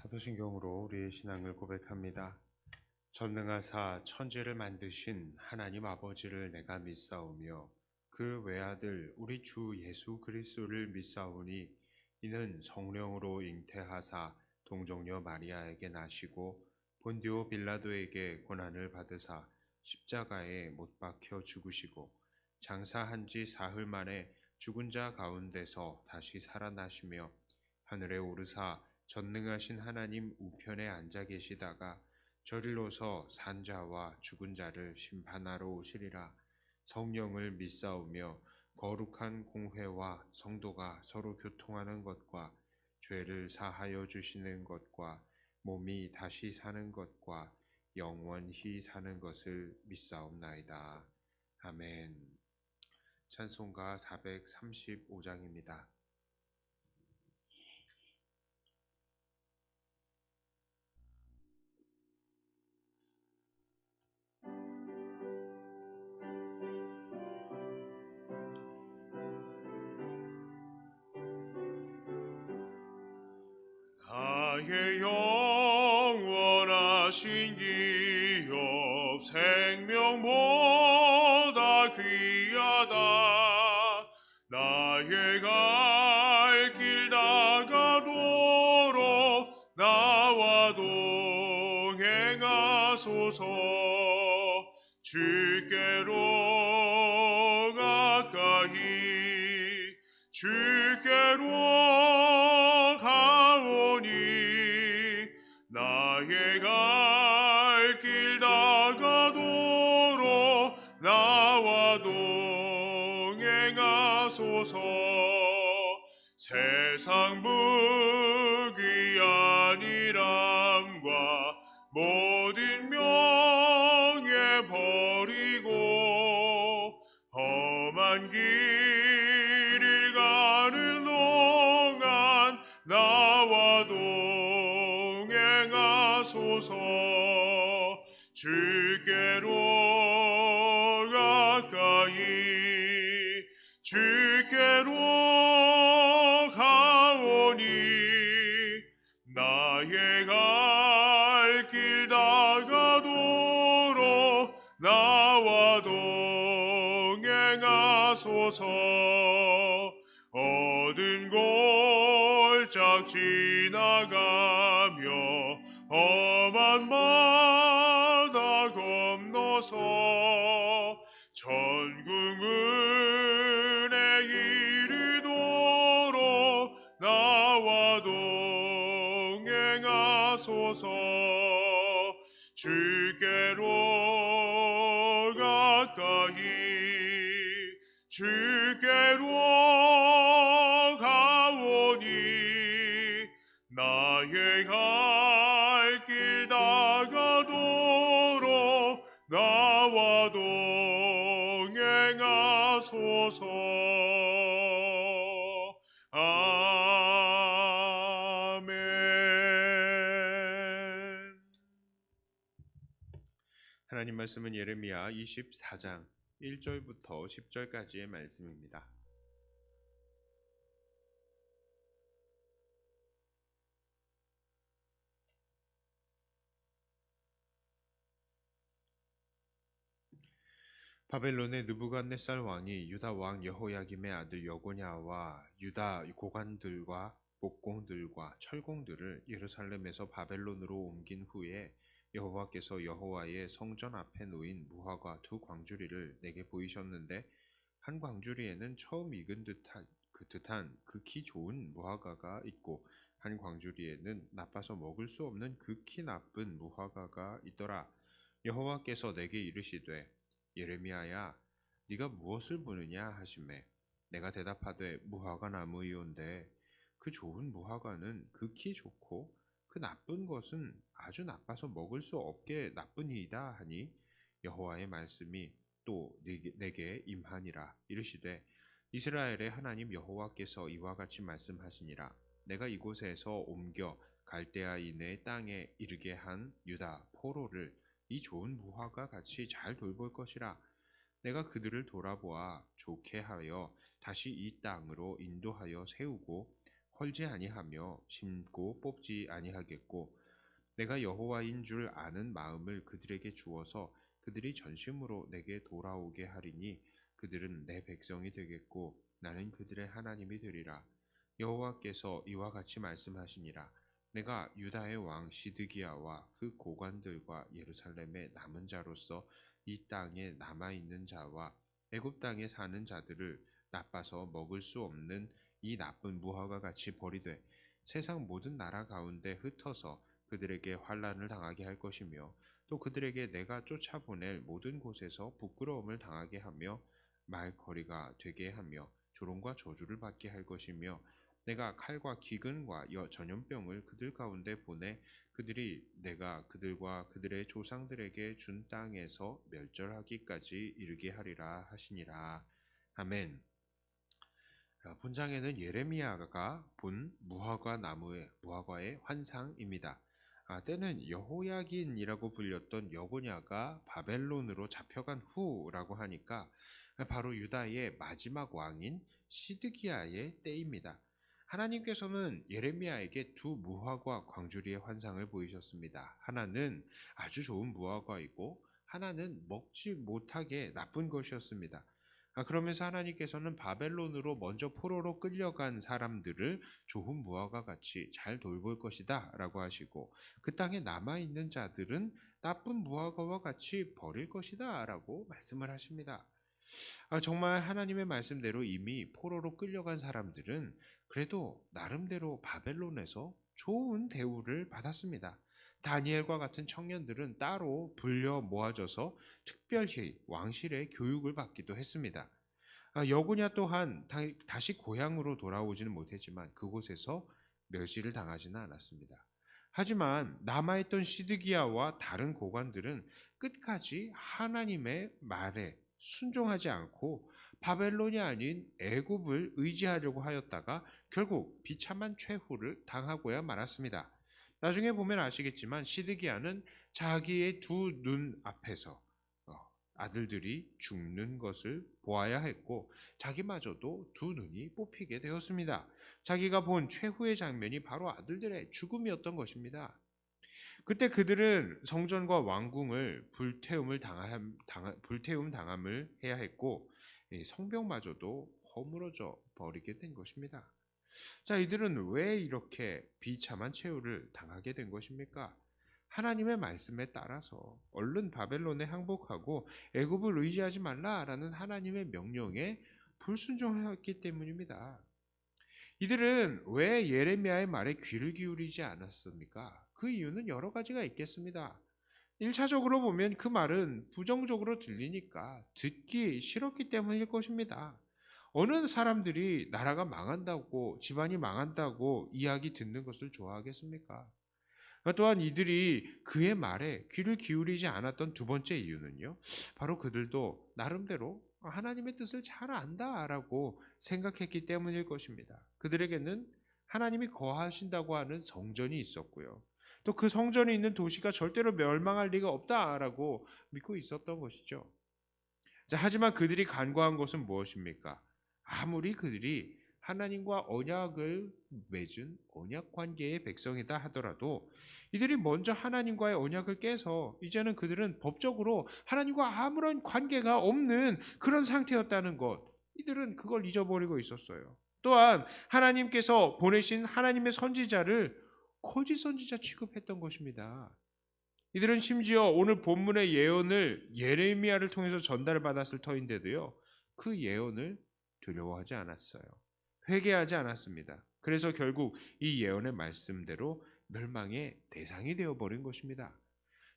사도신경으로 우리의 신앙을 고백합니다. 전능하사 천지를 만드신 하나님 아버지를 내가 믿사오며 그 외아들 우리 주 예수 그리스도를 믿사오니 이는 성령으로 잉태하사 동정녀 마리아에게 나시고 본디오 빌라도에게 고난을 받으사 십자가에 못 박혀 죽으시고 장사한 지 사흘 만에 죽은 자 가운데서 다시 살아나시며 하늘에 오르사 전능하신 하나님 우편에 앉아 계시다가 저리로서 산자와 죽은 자를 심판하러 오시리라. 성령을 믿사오며 거룩한 공회와 성도가 서로 교통하는 것과 죄를 사하여 주시는 것과 몸이 다시 사는 것과 영원히 사는 것을 믿사옵나이다. 아멘. 찬송가 435장입니다. 나의 영원하신 기업 생명보다 귀하다. 나의 갈 길 다가도록 나와 동행하소서. 주께로 가까이 주께로 가오니 나의 갈 길 다가도록 나와 동행하소서. 세상 부귀한 일함과 모든 명예 버리고 험한 길을 가는 동안 나와 동행하소서. 주께로 가까이 주께로 가오니 나의 갈 길 다가도록 나와 동행하소서. 어두운 골짝 지나가며 험한 바다 건너서 천국문에 이르도록 나와 동행하소서. 주께로 가까이 주께로 가오니 나의 갈 길 다가도록 나와 동행하소서. 아멘. 하나님 말씀은 예레미야 24장 1절부터 10절까지의 말씀입니다. 바벨론의 느부갓네살 왕이 유다 왕 여호야김의 아들 여고냐와 유다 고관들과 목공들과 철공들을 예루살렘에서 바벨론으로 옮긴 후에 여호와께서 여호와의 성전 앞에 놓인 무화과 두 광주리를 내게 보이셨는데 한 광주리에는 처음 익은 듯한 극히 좋은 무화과가 있고 한 광주리에는 나빠서 먹을 수 없는 극히 나쁜 무화과가 있더라. 여호와께서 내게 이르시되 예레미야야, 네가 무엇을 보느냐 하시매 내가 대답하되 무화과 나무이온데 그 좋은 무화과는 극히 좋고 그 나쁜 것은 아주 나빠서 먹을 수 없게 나쁘니이다 하니 여호와의 말씀이 또 내게 임하니라. 이르시되 이스라엘의 하나님 여호와께서 이와 같이 말씀하시니라. 내가 이곳에서 옮겨 갈대아인의 땅에 이르게 한 유다 포로를 이 좋은 무화과 같이 잘 돌볼 것이라. 내가 그들을 돌아보아 좋게 하여 다시 이 땅으로 인도하여 세우고 헐지 아니하며 심고 뽑지 아니하겠고 내가 여호와인 줄 아는 마음을 그들에게 주어서 그들이 전심으로 내게 돌아오게 하리니 그들은 내 백성이 되겠고 나는 그들의 하나님이 되리라. 여호와께서 이와 같이 말씀하시니라. 내가 유다의 왕 시드기야와 그 고관들과 예루살렘의 남은 자로서 이 땅에 남아 있는 자와 애굽 땅에 사는 자들을 나빠서 먹을 수 없는 이 나쁜 무화과 같이 버리되 세상 모든 나라 가운데 흩어서 그들에게 환난을 당하게 할 것이며 또 그들에게 내가 쫓아보낼 모든 곳에서 부끄러움을 당하게 하며 말거리가 되게 하며 조롱과 저주를 받게 할 것이며 내가 칼과 기근과 전염병을 그들 가운데 보내 그들이 내가 그들과 그들의 조상들에게 준 땅에서 멸절하기까지 이르게 하리라 하시니라. 아멘. 본장에는 예레미야가 본 무화과의 환상입니다. 때는 여호야긴이라고 불렸던 여고냐가 바벨론으로 잡혀간 후라고 하니까 바로 유다의 마지막 왕인 시드기야의 때입니다. 하나님께서는 예레미야에게 두 무화과 광주리의 환상을 보이셨습니다. 하나는 아주 좋은 무화과이고 하나는 먹지 못하게 나쁜 것이었습니다. 그러면서 하나님께서는 바벨론으로 먼저 포로로 끌려간 사람들을 좋은 무화과 같이 잘 돌볼 것이다 라고 하시고 그 땅에 남아있는 자들은 나쁜 무화과와 같이 버릴 것이다 라고 말씀을 하십니다. 정말 하나님의 말씀대로 이미 포로로 끌려간 사람들은 그래도 나름대로 바벨론에서 좋은 대우를 받았습니다. 다니엘과 같은 청년들은 따로 불려 모아져서 특별히 왕실의 교육을 받기도 했습니다. 여고냐 또한 다시 고향으로 돌아오지는 못했지만 그곳에서 멸시를 당하지는 않았습니다. 하지만 남아있던 시드기야와 다른 고관들은 끝까지 하나님의 말에 순종하지 않고 바벨론이 아닌 애굽을 의지하려고 하였다가 결국 비참한 최후를 당하고야 말았습니다. 나중에 보면 아시겠지만 시드기야는 자기의 두 눈 앞에서 아들들이 죽는 것을 보아야 했고 자기마저도 두 눈이 뽑히게 되었습니다. 자기가 본 최후의 장면이 바로 아들들의 죽음이었던 것입니다. 그때 그들은 성전과 왕궁을 불태움 당함을 해야 했고 성벽마저도 허물어져 버리게 된 것입니다. 자, 이들은 왜 이렇게 비참한 최후를 당하게 된 것입니까? 하나님의 말씀에 따라서 얼른 바벨론에 항복하고 애굽을 의지하지 말라라는 하나님의 명령에 불순종하였기 때문입니다. 이들은 왜 예레미야의 말에 귀를 기울이지 않았습니까? 그 이유는 여러 가지가 있겠습니다. 1차적으로 보면 그 말은 부정적으로 들리니까 듣기 싫었기 때문일 것입니다. 어느 사람들이 나라가 망한다고, 집안이 망한다고 이야기 듣는 것을 좋아하겠습니까? 또한 이들이 그의 말에 귀를 기울이지 않았던 두 번째 이유는요, 바로 그들도 나름대로 하나님의 뜻을 잘 안다라고 생각했기 때문일 것입니다. 그들에게는 하나님이 거하신다고 하는 성전이 있었고요. 또 그 성전이 있는 도시가 절대로 멸망할 리가 없다라고 믿고 있었던 것이죠. 자, 하지만 그들이 간과한 것은 무엇입니까? 아무리 그들이 하나님과 언약을 맺은 언약 관계의 백성이다 하더라도 이들이 먼저 하나님과의 언약을 깨서 이제는 그들은 법적으로 하나님과 아무런 관계가 없는 그런 상태였다는 것, 이들은 그걸 잊어버리고 있었어요. 또한 하나님께서 보내신 하나님의 선지자를 거짓 선지자 취급했던 것입니다. 이들은 심지어 오늘 본문의 예언을 예레미야를 통해서 전달을 받았을 터인데도요, 그 예언을 두려워하지 않았어요. 회개하지 않았습니다. 그래서 결국 이 예언의 말씀대로 멸망의 대상이 되어버린 것입니다.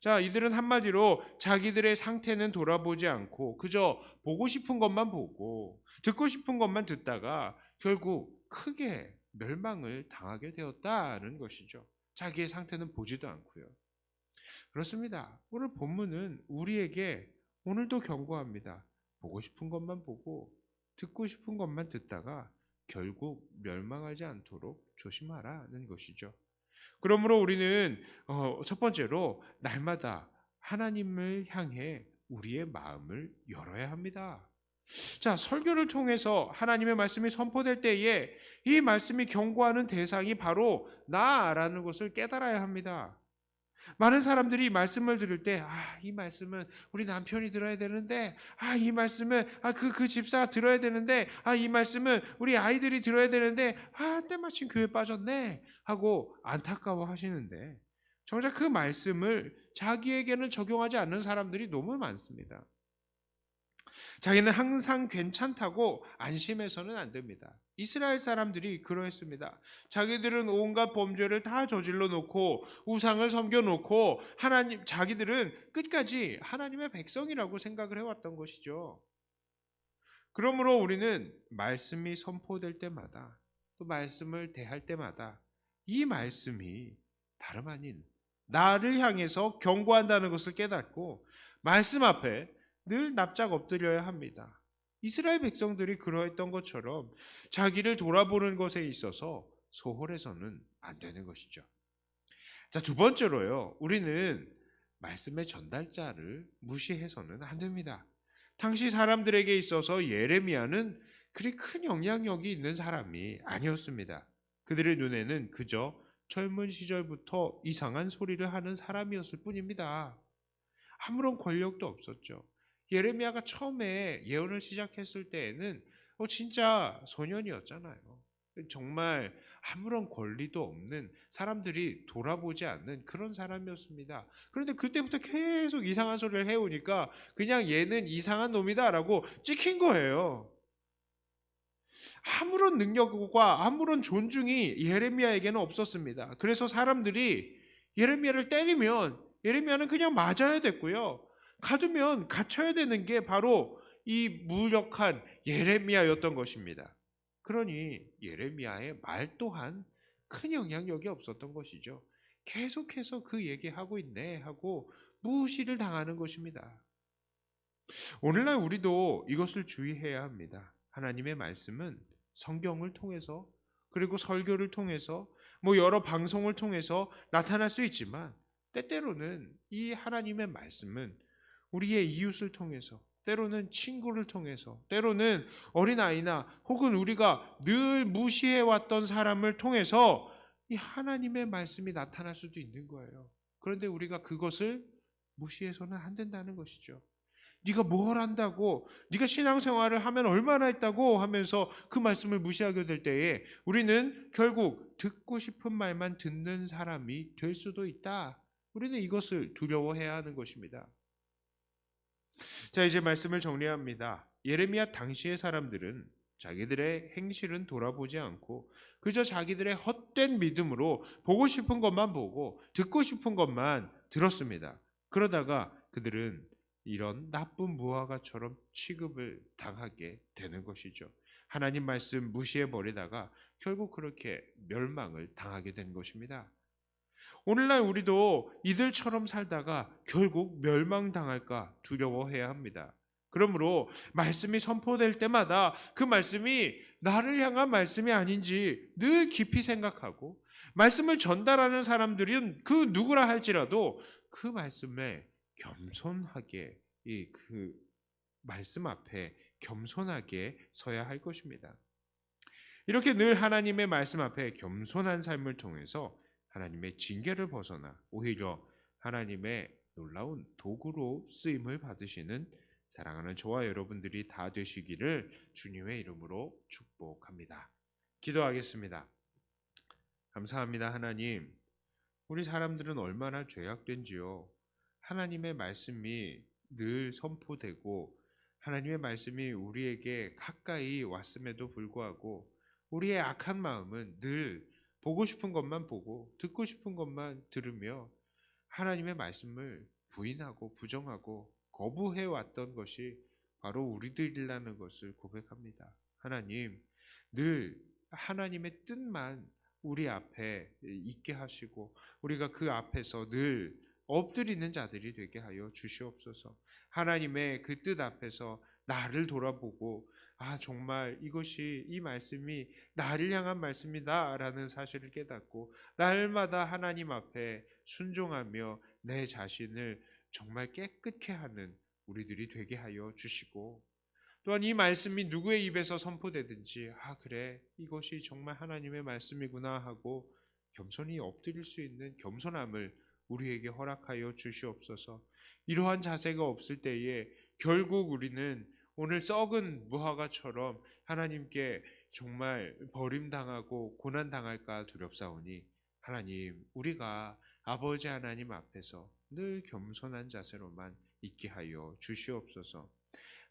자, 이들은 한마디로 자기들의 상태는 돌아보지 않고 그저 보고 싶은 것만 보고 듣고 싶은 것만 듣다가 결국 크게 멸망을 당하게 되었다는 것이죠. 자기의 상태는 보지도 않고요. 그렇습니다. 오늘 본문은 우리에게 오늘도 경고합니다. 보고 싶은 것만 보고 듣고 싶은 것만 듣다가 결국 멸망하지 않도록 조심하라는 것이죠. 그러므로 우리는 첫 번째로 날마다 하나님을 향해 우리의 마음을 열어야 합니다. 자, 설교를 통해서 하나님의 말씀이 선포될 때에 이 말씀이 경고하는 대상이 바로 나라는 것을 깨달아야 합니다. 많은 사람들이 이 말씀을 들을 때, 이 말씀은 우리 남편이 들어야 되는데, 이 말씀은, 그 집사가 들어야 되는데, 이 말씀은 우리 아이들이 들어야 되는데, 때마침 교회 빠졌네. 하고 안타까워 하시는데, 정작 그 말씀을 자기에게는 적용하지 않는 사람들이 너무 많습니다. 자기는 항상 괜찮다고 안심해서는 안 됩니다. 이스라엘 사람들이 그러했습니다. 자기들은 온갖 범죄를 다 저질러 놓고 우상을 섬겨 놓고 자기들은 끝까지 하나님의 백성이라고 생각을 해왔던 것이죠. 그러므로 우리는 말씀이 선포될 때마다 또 말씀을 대할 때마다 이 말씀이 다름 아닌 나를 향해서 경고한다는 것을 깨닫고 말씀 앞에 늘 납작 엎드려야 합니다. 이스라엘 백성들이 그러했던 것처럼 자기를 돌아보는 것에 있어서 소홀해서는 안 되는 것이죠. 자, 두 번째로요. 우리는 말씀의 전달자를 무시해서는 안 됩니다. 당시 사람들에게 있어서 예레미야는 그리 큰 영향력이 있는 사람이 아니었습니다. 그들의 눈에는 그저 젊은 시절부터 이상한 소리를 하는 사람이었을 뿐입니다. 아무런 권력도 없었죠. 예레미야가 처음에 예언을 시작했을 때에는 진짜 소년이었잖아요. 정말 아무런 권리도 없는, 사람들이 돌아보지 않는 그런 사람이었습니다. 그런데 그때부터 계속 이상한 소리를 해오니까 그냥 얘는 이상한 놈이다라고 찍힌 거예요. 아무런 능력과 아무런 존중이 예레미야에게는 없었습니다. 그래서 사람들이 예레미야를 때리면 예레미야는 그냥 맞아야 됐고요. 가두면 갇혀야 되는 게 바로 이 무력한 예레미야였던 것입니다. 그러니 예레미야의 말 또한 큰 영향력이 없었던 것이죠. 계속해서 그 얘기하고 있네 하고 무시를 당하는 것입니다. 오늘날 우리도 이것을 주의해야 합니다. 하나님의 말씀은 성경을 통해서 그리고 설교를 통해서 여러 방송을 통해서 나타날 수 있지만 때때로는 이 하나님의 말씀은 우리의 이웃을 통해서, 때로는 친구를 통해서, 때로는 어린아이나 혹은 우리가 늘 무시해왔던 사람을 통해서 이 하나님의 말씀이 나타날 수도 있는 거예요. 그런데 우리가 그것을 무시해서는 안 된다는 것이죠. 네가 뭘 안다고, 네가 신앙생활을 하면 얼마나 했다고 하면서 그 말씀을 무시하게 될 때에 우리는 결국 듣고 싶은 말만 듣는 사람이 될 수도 있다. 우리는 이것을 두려워해야 하는 것입니다. 자, 이제 말씀을 정리합니다. 예레미야 당시의 사람들은 자기들의 행실은 돌아보지 않고 그저 자기들의 헛된 믿음으로 보고 싶은 것만 보고 듣고 싶은 것만 들었습니다. 그러다가 그들은 이런 나쁜 무화과처럼 취급을 당하게 되는 것이죠. 하나님 말씀 무시해버리다가 결국 그렇게 멸망을 당하게 된 것입니다. 오늘날 우리도 이들처럼 살다가 결국 멸망당할까 두려워해야 합니다. 그러므로 말씀이 선포될 때마다 그 말씀이 나를 향한 말씀이 아닌지 늘 깊이 생각하고, 말씀을 전달하는 사람들은 그 누구라 할지라도 그 말씀에 겸손하게, 그 말씀 앞에 겸손하게 서야 할 것입니다. 이렇게 늘 하나님의 말씀 앞에 겸손한 삶을 통해서 하나님의 징계를 벗어나 오히려 하나님의 놀라운 도구로 쓰임을 받으시는 사랑하는 저와 여러분들이 다 되시기를 주님의 이름으로 축복합니다. 기도하겠습니다. 감사합니다. 하나님, 우리 사람들은 얼마나 죄악된지요. 하나님의 말씀이 늘 선포되고 하나님의 말씀이 우리에게 가까이 왔음에도 불구하고 우리의 악한 마음은 늘 보고 싶은 것만 보고 듣고 싶은 것만 들으며 하나님의 말씀을 부인하고 부정하고 거부해 왔던 것이 바로 우리들이라는 것을 고백합니다. 하나님, 늘 하나님의 뜻만 우리 앞에 있게 하시고 우리가 그 앞에서 늘 엎드리는 자들이 되게 하여 주시옵소서. 하나님의 그 뜻 앞에서 나를 돌아보고 정말 이것이, 이 말씀이 나를 향한 말씀이다라는 사실을 깨닫고 날마다 하나님 앞에 순종하며 내 자신을 정말 깨끗게 하는 우리들이 되게 하여 주시고, 또한 이 말씀이 누구의 입에서 선포되든지 그래 이것이 정말 하나님의 말씀이구나 하고 겸손히 엎드릴 수 있는 겸손함을 우리에게 허락하여 주시옵소서. 이러한 자세가 없을 때에 결국 우리는 오늘 썩은 무화과처럼 하나님께 정말 버림당하고 고난당할까 두렵사오니 하나님, 우리가 아버지 하나님 앞에서 늘 겸손한 자세로만 있게 하여 주시옵소서.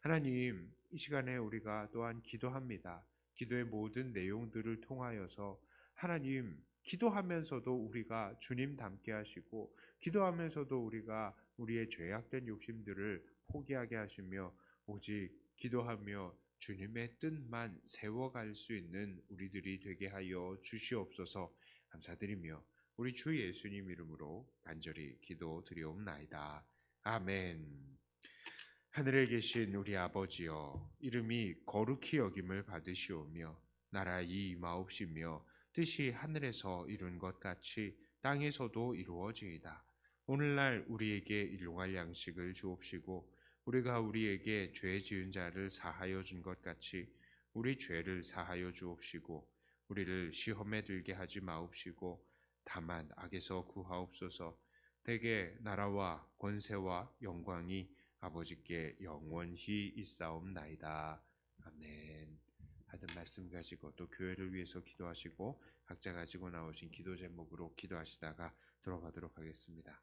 하나님, 이 시간에 우리가 또한 기도합니다. 기도의 모든 내용들을 통하여서 하나님, 기도하면서도 우리가 주님 닮게 하시고, 기도하면서도 우리가 우리의 죄악된 욕심들을 포기하게 하시며, 오직 기도하며 주님의 뜻만 세워갈 수 있는 우리들이 되게 하여 주시옵소서. 감사드리며 우리 주 예수님 이름으로 간절히 기도드리옵나이다. 아멘. 하늘에 계신 우리 아버지여, 이름이 거룩히 여김을 받으시오며 나라의 임하옵시며 뜻이 하늘에서 이룬 것 같이 땅에서도 이루어지이다. 오늘날 우리에게 일용할 양식을 주옵시고 우리가 우리에게 죄 지은 자를 사하여 준 것 같이 우리 죄를 사하여 주옵시고 우리를 시험에 들게 하지 마옵시고 다만 악에서 구하옵소서. 대개 나라와 권세와 영광이 아버지께 영원히 있사옵나이다. 아멘. 하던 말씀 가지고 또 교회를 위해서 기도하시고 각자 가지고 나오신 기도 제목으로 기도하시다가 들어가도록 하겠습니다.